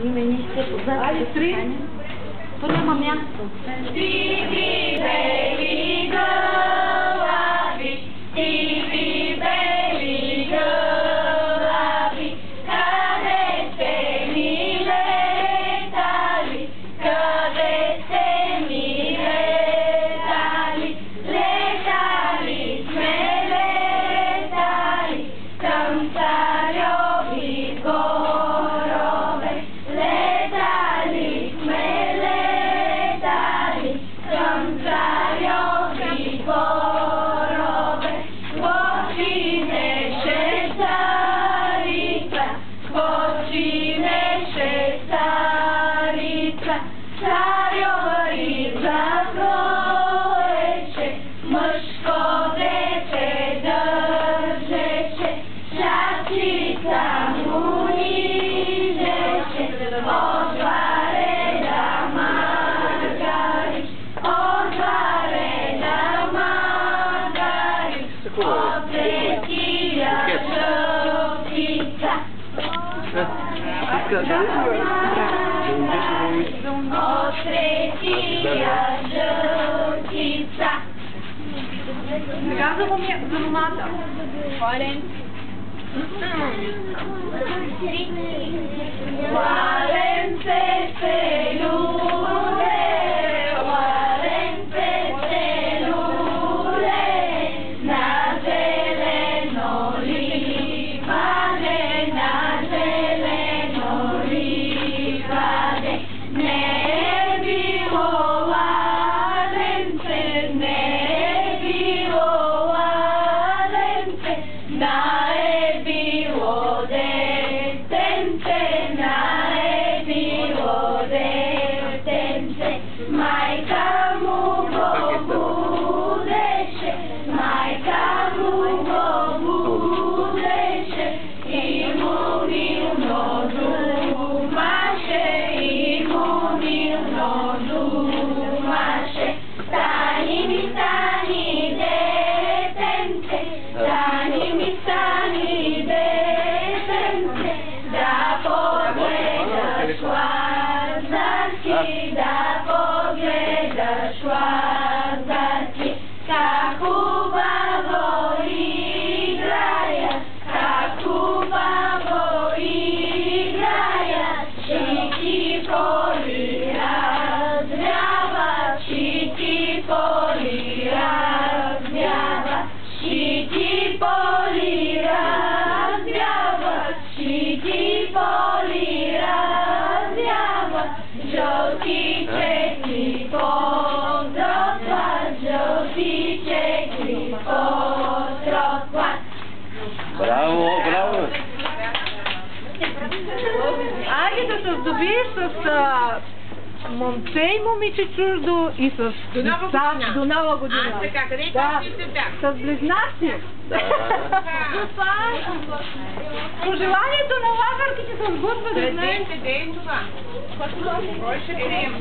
Имените познати състезания. То няма място. Стиви бели глави, стиви бели глави, къде сте ми летали, къде сте ми летали, летали сме летали към царьови горове, летали сме летали към царьови горове, починеше царица, починеше царица, царьова риба гоеше, мъжко дете държеше, шапчица му нижеше, отварена магари, отварена магари, от третия жълтица. От третия жълтица. Сега за момата. Ладенце се люле, ладенце се люле, на зелено ливаде, на зелено ливаде. Не е било ладенце, не е било ладенце, да е било детенце, да е било детенце. Майка му го будеше, майка му го будеше, и му милно думаше, и му милно думаше. Стани ми, стани, детенце, стани ми, стани, детенце, да погледаш лазарки, да погледаш лазарки, как хубаво играя, как хубаво играя, щити поли развява, щити поли развява, щити поли развява, щити поли развява, жълтичек ми подросла, жълтичек ми подросла. Браво, браво! Айде да се здобиеш с момче и момиче чуждо и с деца до нова година. А, така, къде Да, ще бях? с близнаци. Пожеланието на лазарките се сбъдва до днес. Къде е това? Кой ще приема?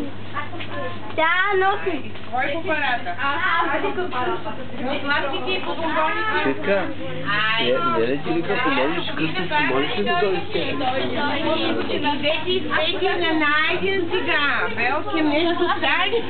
Да, носи. Кой е купарата? Но сладките и по бомбоните. Така, не ти вика, помолиш къща, помолиш ли да дойдеш? Идете и свети на найден сега. Велким нещо стали.